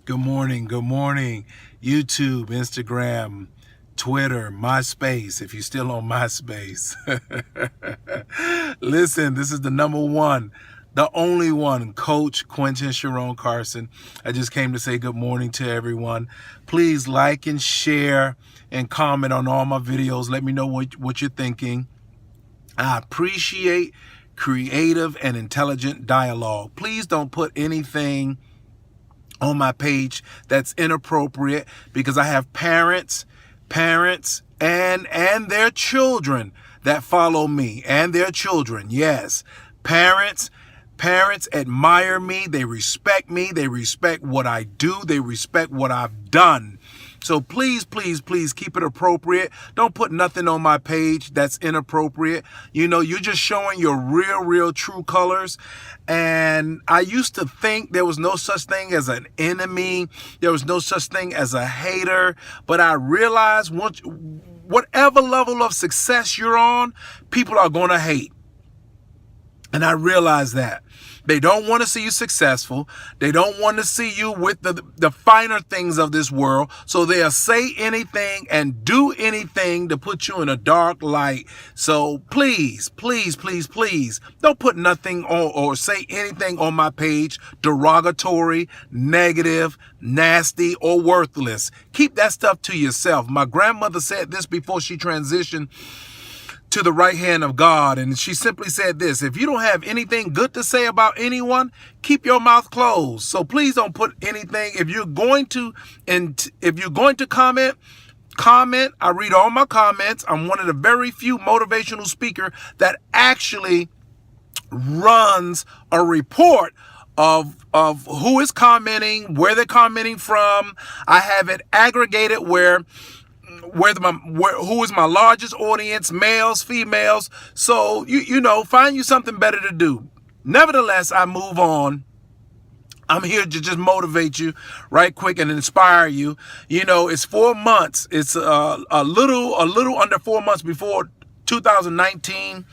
Good morning. Good morning. YouTube, Instagram, Twitter, MySpace, if you're still on MySpace. Listen, this is the number one, the only one, Coach Quentin Sharon Carson. I just came to say good morning to everyone. Please like and share and comment on all my videos. Let me know what you're thinking. I appreciate creative and intelligent dialogue. Please don't put anything on my page that's inappropriate, because I have parents and their children that follow me, and their children. Yes, parents admire me, they respect me, they respect what I do, they respect what I've done. So please keep it appropriate. Don't put nothing on my page that's inappropriate. You're just showing your real true colors. And I used to think there was no such thing as an enemy. There was no such thing as a hater. But I realized whatever level of success you're on, people are going to hate. And I realize that. They don't want to see you successful. They don't want to see you with the finer things of this world. So they'll say anything and do anything to put you in a dark light. So please, don't put nothing on or say anything on my page derogatory, negative, nasty, or worthless. Keep that stuff to yourself. My grandmother said this before she transitioned to the right hand of God, and she simply said this: if you don't have anything good to say about anyone, keep your mouth closed. So please don't put anything. If you're going to comment. I read all my comments. I'm one of the very few motivational speakers that actually runs a report of who is commenting, where they're commenting from. I have it aggregated who is my largest audience, males, females. So find you something better to do. Nevertheless, I move on. I'm here to just motivate you right quick and inspire you. It's 4 months. It's a little under 4 months before 2019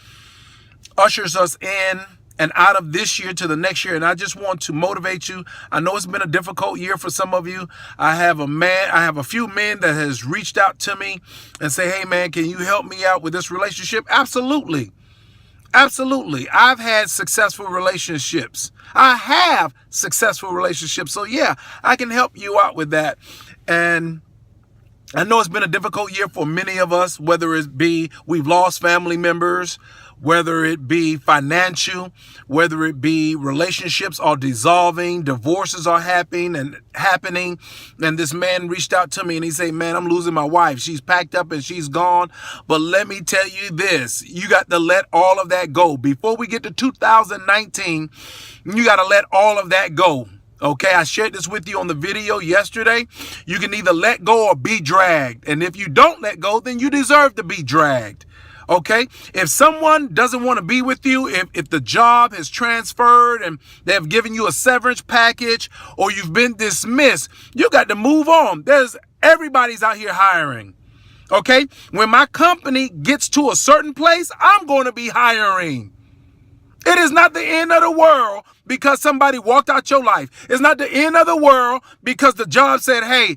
ushers us in and out of this year to the next year. And I just want to motivate you. I know it's been a difficult year for some of you. I have a few men that has reached out to me and say, hey man, can you help me out with this relationship? Absolutely. I've had successful relationships. So yeah, I can help you out with that. And I know it's been a difficult year for many of us, whether it be we've lost family members, whether it be financial, whether it be relationships are dissolving, divorces are happening. And this man reached out to me and he said, man, I'm losing my wife. She's packed up and she's gone. But let me tell you this, you got to let all of that go. Before we get to 2019, you got to let all of that go. Okay, I shared this with you on the video yesterday. You can either let go or be dragged. And if you don't let go, then you deserve to be dragged. Okay, if someone doesn't want to be with you, if the job has transferred and they have given you a severance package or you've been dismissed, you got to move on. Everybody's out here hiring. Okay, when my company gets to a certain place, I'm going to be hiring. It is not the end of the world because somebody walked out your life. It's not the end of the world because the job said, hey,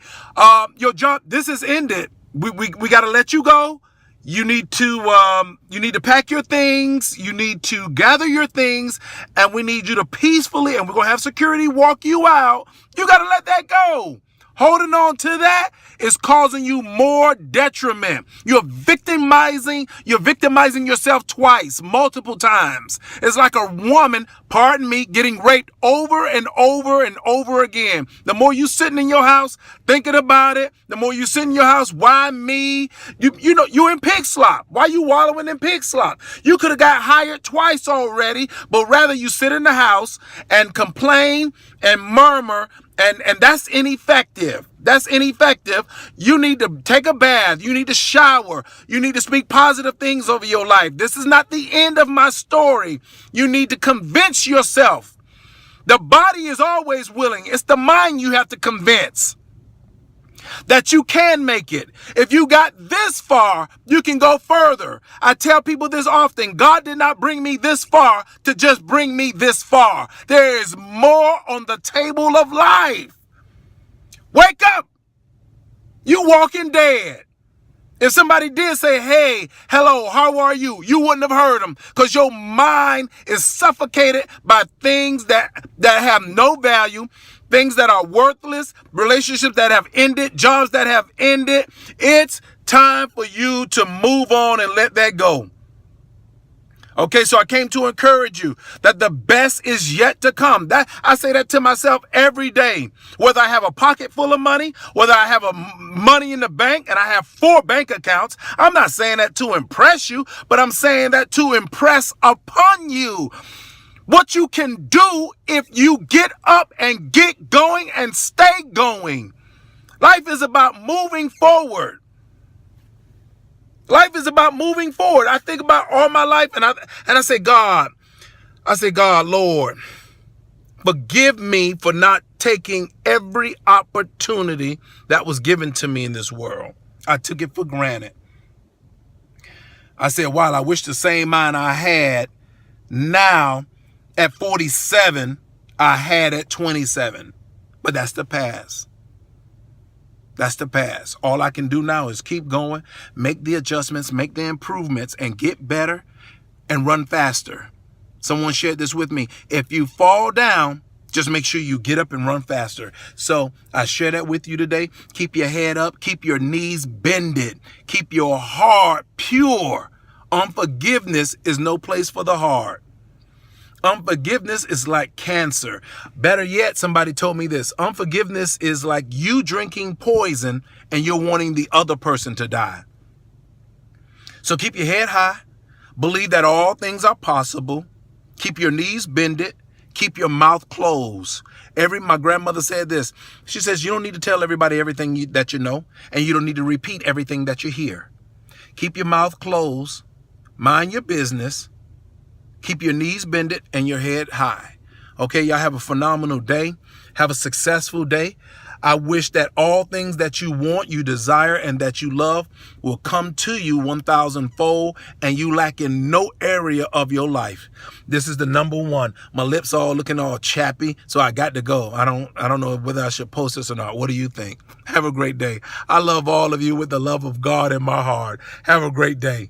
your job, this is ended. We got to let you go. You need to pack your things. You need to gather your things, and we need you to peacefully, and we're going to have security walk you out. You got to let that go. Holding on to that is causing you more detriment. You're victimizing yourself twice, multiple times. It's like a woman, getting raped over and over again. The more you sitting in your house thinking about it, the more you sit in your house, why me? You're in pig slop. Why you wallowing in pig slop? You could have got hired twice already, but rather you sit in the house and complain and murmur. And that's ineffective. You need to take a bath. You need to shower. You need to speak positive things over your life. This is not the end of my story. You need to convince yourself. The body is always willing. It's the mind you have to convince that you can make it. If you got this far, you can go further. I tell people this often. God did not bring me this far to just bring me this far. There is more on the table of life. Wake up. You walking dead. If somebody did say, hey, hello, how are you? You wouldn't have heard them because your mind is suffocated by things that have no value, things that are worthless, relationships that have ended, jobs that have ended. It's time for you to move on and let that go. Okay, so I came to encourage you that the best is yet to come. That I say that to myself every day. Whether I have a pocket full of money, whether I have money in the bank and I have 4 bank accounts, I'm not saying that to impress you, but I'm saying that to impress upon you what you can do if you get up and get going and stay going. Life is about moving forward. Life is about moving forward. I think about all my life and I say, God, Lord, forgive me for not taking every opportunity that was given to me in this world. I took it for granted. I said, wow, I wish the same mind I had now at 47, I had at 27. But that's the past. That's the past. All I can do now is keep going, make the adjustments, make the improvements, and get better and run faster. Someone shared this with me. If you fall down, just make sure you get up and run faster. So I share that with you today. Keep your head up. Keep your knees bended. Keep your heart pure. Unforgiveness is no place for the heart. Unforgiveness is like cancer. Better yet, somebody told me this. Unforgiveness is like you drinking poison and you're wanting the other person to die. So keep your head high. Believe that all things are possible. Keep your knees bended. Keep your mouth closed. My grandmother said this. She says, you don't need to tell everybody everything that you know, and you don't need to repeat everything that you hear. Keep your mouth closed. Mind your business. Keep your knees bended and your head high. Okay, y'all have a phenomenal day. Have a successful day. I wish that all things that you want, you desire, and that you love will come to you 1,000-fold, and you lack in no area of your life. This is the number one. My lips all looking all chappy, so I got to go. I don't know whether I should post this or not. What do you think? Have a great day. I love all of you with the love of God in my heart. Have a great day.